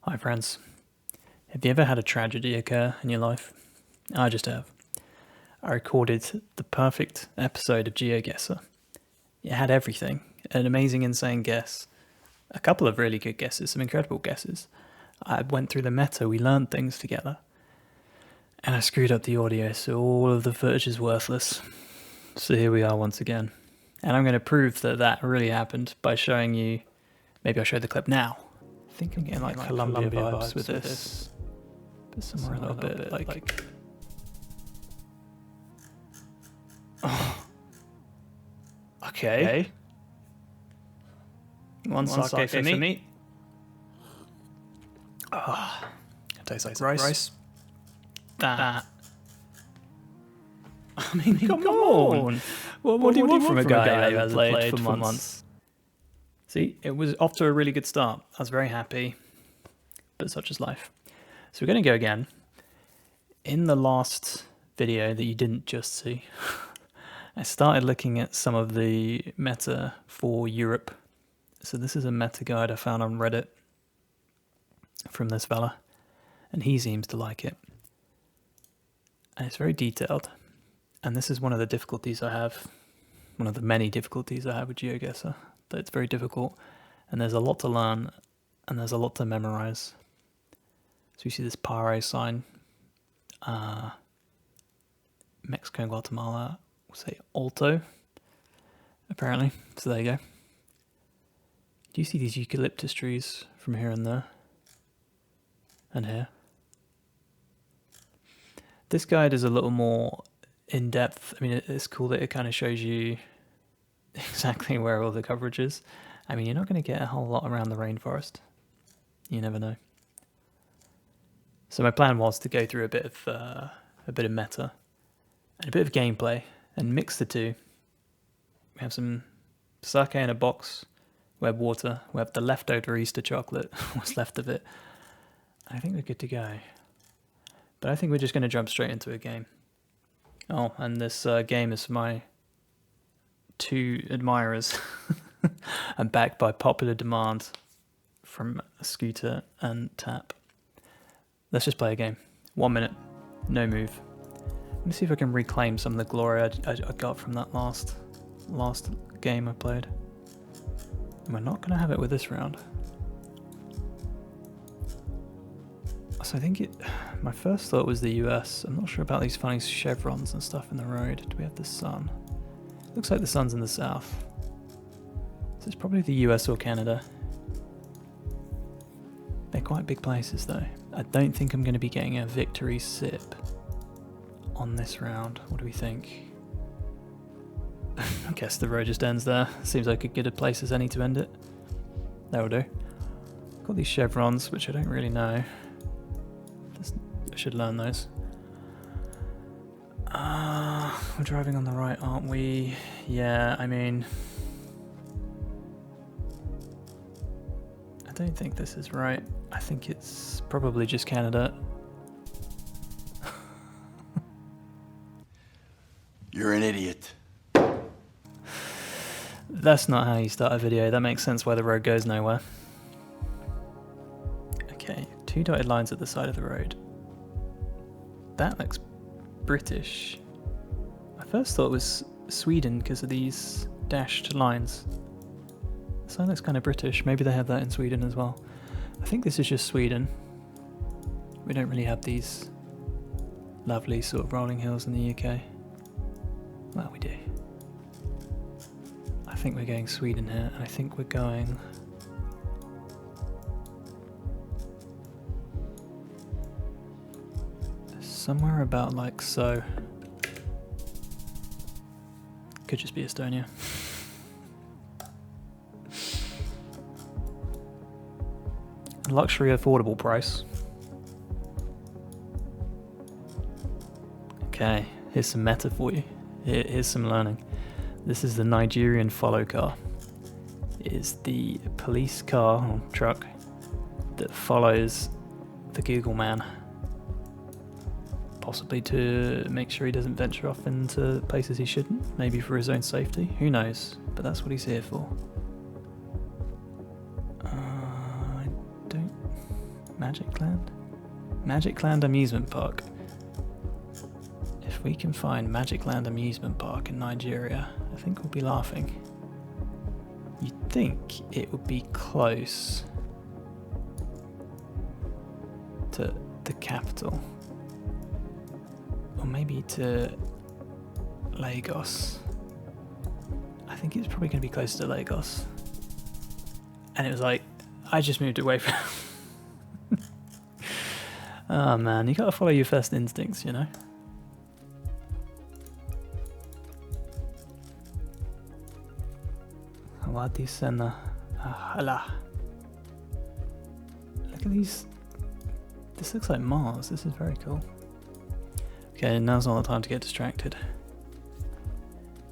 Hi friends, have you ever had a tragedy occur in your life? I just have. I recorded the perfect episode of GeoGuessr. It had everything, an amazing insane guess, a couple of really good guesses, some incredible guesses. I went through the meta, we learned things together. And I screwed up the audio, so all of the footage is worthless. So here we are once again. And I'm going to prove that that really happened by showing you, maybe I'll show the clip now. I think I'm getting like Columbia vibes with this. But somewhere a little bit like... Oh. Okay. One sake for me. Ah, it tastes like rice. That. I mean, come on. What do you want from a guy who hasn't played for months? See, it was off to a really good start. I was very happy, but such is life. So we're going to go again. In the last video that you didn't just see, I started looking at some of the meta for Europe. So this is a meta guide I found on Reddit from this fella, and he seems to like it. And it's very detailed. And this is one of the difficulties I have, one of the many difficulties I have with GeoGuessr, that it's very difficult, and there's a lot to learn, and there's a lot to memorize. So you see this Pare sign, Mexico and Guatemala will say Alto, apparently, so there you go. Do you see these eucalyptus trees from here and there? And here? This guide is a little more in-depth. I mean, it's cool that it kind of shows you exactly where all the coverage is. I mean, you're not going to get a whole lot around the rainforest. You never know. So my plan was to go through a bit of meta and a bit of gameplay and mix the two. We have some sake in a box, we have water, we have the leftover Easter chocolate, what's left of it. I think we're good to go. But I think we're just going to jump straight into a game. Oh, and this game is for my two admirers and backed by popular demand from Scooter and Tap. Let's just play a game. 1 minute, no move. Let me see if I can reclaim some of the glory I got from that last game I played. And we're not going to have it with this round. So I think my first thought was the US. I'm not sure about these funny chevrons and stuff in the road. Do we have the sun? Looks like the sun's in the south. So it's probably the US or Canada. They're quite big places though. I don't think I'm going to be getting a victory sip on this round. What do we think? I guess the road just ends there. Seems like as good a place as any to end it. That'll do. Got these chevrons, which I don't really know. I should learn those. We're driving on the right, aren't we? Yeah, I mean... I don't think this is right. I think it's probably just Canada. You're an idiot. That's not how you start a video. That makes sense why the road goes nowhere. Okay, 2 dotted lines at the side of the road. That looks British. I first thought it was Sweden because of these dashed lines. So that looks kind of British. Maybe they have that in Sweden as well. I think this is just Sweden. We don't really have these lovely sort of rolling hills in the UK. Well, we do. I think we're going Sweden here. I think we're going... somewhere about like so. Could just be Estonia. Luxury affordable price. Okay, here's some meta for you. Here's some learning. This is the Nigerian follow car. It is the police car or truck that follows the Google man. Possibly to make sure he doesn't venture off into places he shouldn't, maybe for his own safety, who knows, but that's what he's here for. Magic Land? Magic Land Amusement Park. If we can find Magic Land Amusement Park in Nigeria, I think we'll be laughing. You'd think it would be close to the capital. Or maybe to Lagos. I think it's probably going to be close to Lagos. And it was like, I just moved away from... Oh man, you gotta follow your first instincts, you know? Wadi Sena. Hala. Look at these. This looks like Mars. This is very cool. Okay, now's not the time to get distracted.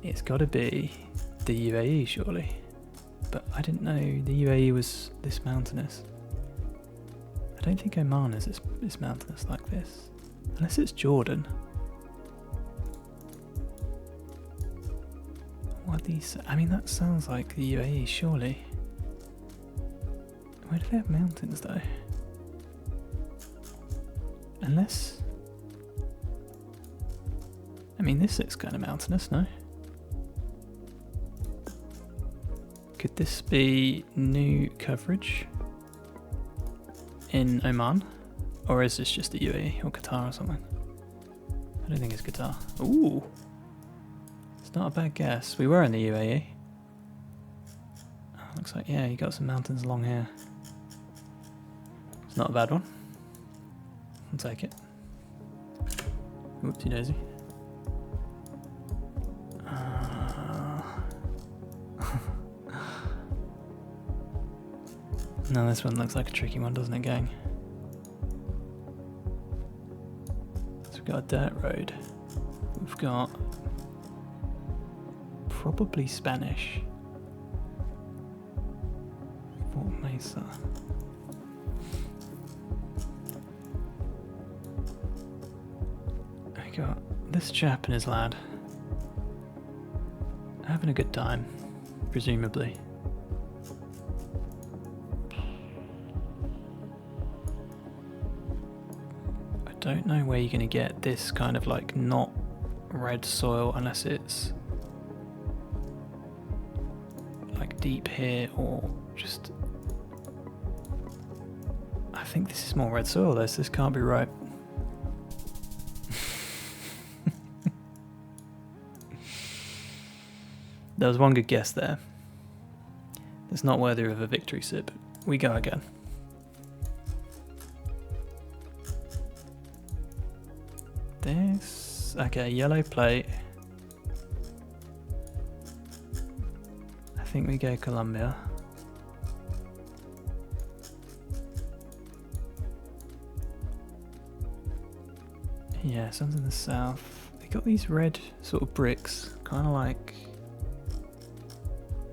It's gotta be the UAE, surely. But I didn't know the UAE was this mountainous. I don't think Oman is this mountainous like this. Unless it's Jordan. What these? I mean, that sounds like the UAE, surely. Where do they have mountains, though? Unless... I mean, this looks kind of mountainous, no? Could this be new coverage in Oman? Or is this just the UAE or Qatar or something? I don't think it's Qatar. Ooh! It's not a bad guess. We were in the UAE. Oh, looks like, yeah, you got some mountains along here. It's not a bad one. I'll take it. Whoopsie daisy. No, this one looks like a tricky one, doesn't it, gang? So we've got a dirt road. We've got probably Spanish. Fort Mesa. We got this chap and his lad having a good time, presumably. I don't know where you're going to get this kind of like not red soil unless it's like deep here or just... I think this is more red soil. This can't be right. There was one good guess there. It's not worthy of a victory sip. We go again. This... okay, yellow plate. I think we go Colombia. Yeah, something in the south. They got these red sort of bricks, kind of like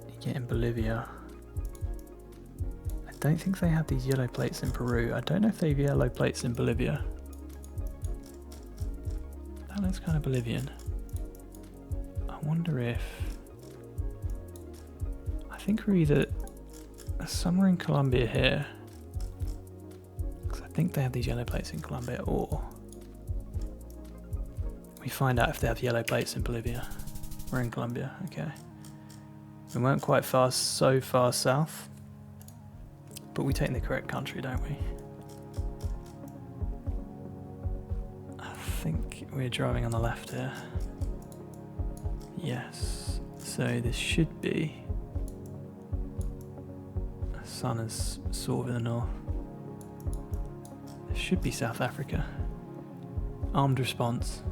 you get in Bolivia. I don't think they have these yellow plates in Peru. I don't know if they have yellow plates in Bolivia. That looks kind of Bolivian. I wonder if... I think we're either somewhere in Colombia here, because I think they have these yellow plates in Colombia, or we find out if they have yellow plates in Bolivia. We're in Colombia, okay. We weren't quite so far south, but we take the correct country, don't we? I think we're driving on the left here. Yes, so this should be... the sun is sort of in the north. This should be South Africa. Armed response.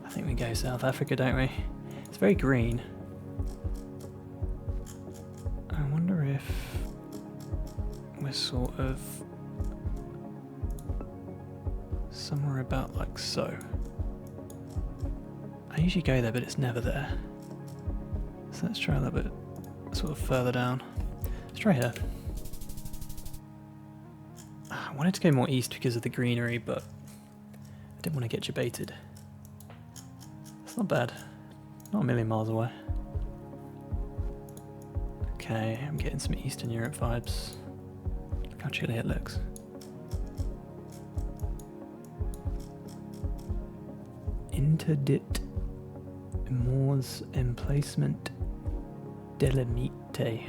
I think we go South Africa, don't we? It's very green. I wonder if we're sort of somewhere about like so. I usually go there, but it's never there. So let's try a little bit sort of further down. Let's try here. I wanted to go more east because of the greenery, but I didn't want to get debated. It's not bad. Not a million miles away. Okay, I'm getting some Eastern Europe vibes. Look how chilly it looks. Interdit Moors Emplacement Delimite.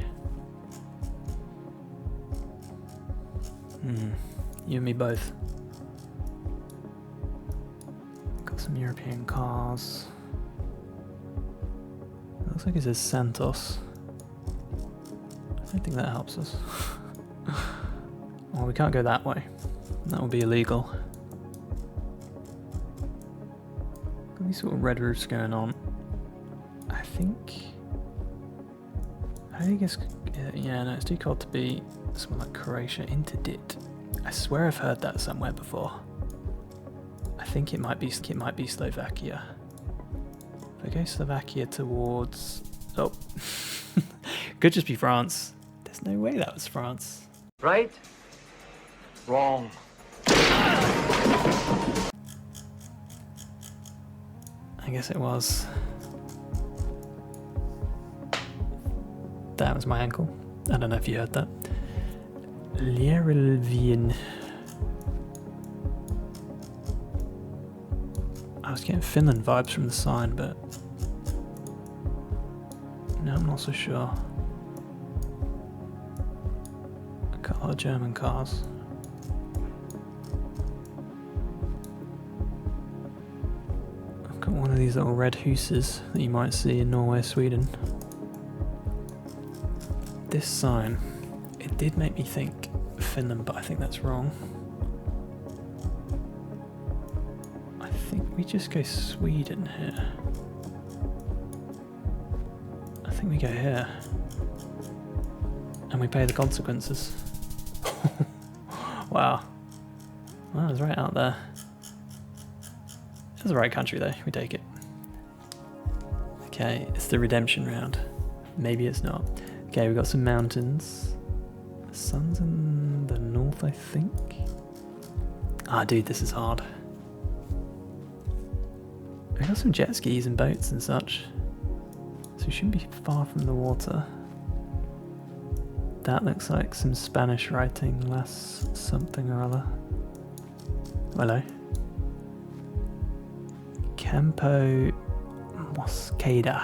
You and me both. Got some European cars. It looks like it says Santos. I don't think that helps us. Well, we can't go that way. That would be illegal. Got these sort of red roofs going on. I think... I think it's... yeah, no, it's too cold to be somewhere like Croatia. Interdit. I swear I've heard that somewhere before. I think it might be Slovakia. If I go Slovakia towards... oh. Could just be France. There's no way that was France. Right? Wrong. I guess it was. That was my ankle. I don't know if you heard that. Ljerelvien. I was getting Finland vibes from the sign, but no, I'm not so sure. Got a lot of German cars. I've got one of these little red huses that you might see in Norway, Sweden. This sign, it did make me think Finland, but I think that's wrong. I think we just go Sweden here. I think we go here. And we pay the consequences. Wow. Well, I was right out there. It's the right country though, we take it. Okay, it's the redemption round. Maybe it's not. Okay, we've got some mountains. The sun's in the north, I think. Ah, dude, this is hard. We've got some jet skis and boats and such. So we shouldn't be far from the water. That looks like some Spanish writing, last something or other. Hello. Campo Mosqueda.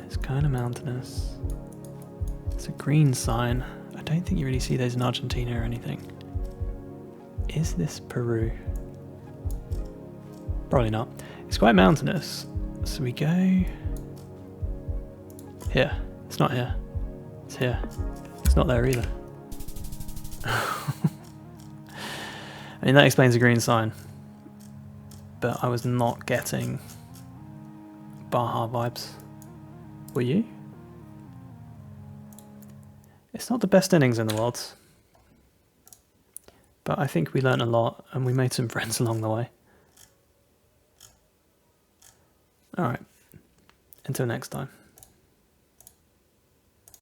It's kind of mountainous. It's a green sign. I don't think you really see those in Argentina or anything. Is this Peru? Probably not. It's quite mountainous. So we go here. It's not here. It's here. It's not there either. I mean, that explains the green sign. But I was not getting Baja vibes. Were you? It's not the best innings in the world. But I think we learned a lot and we made some friends along the way. Alright. Until next time.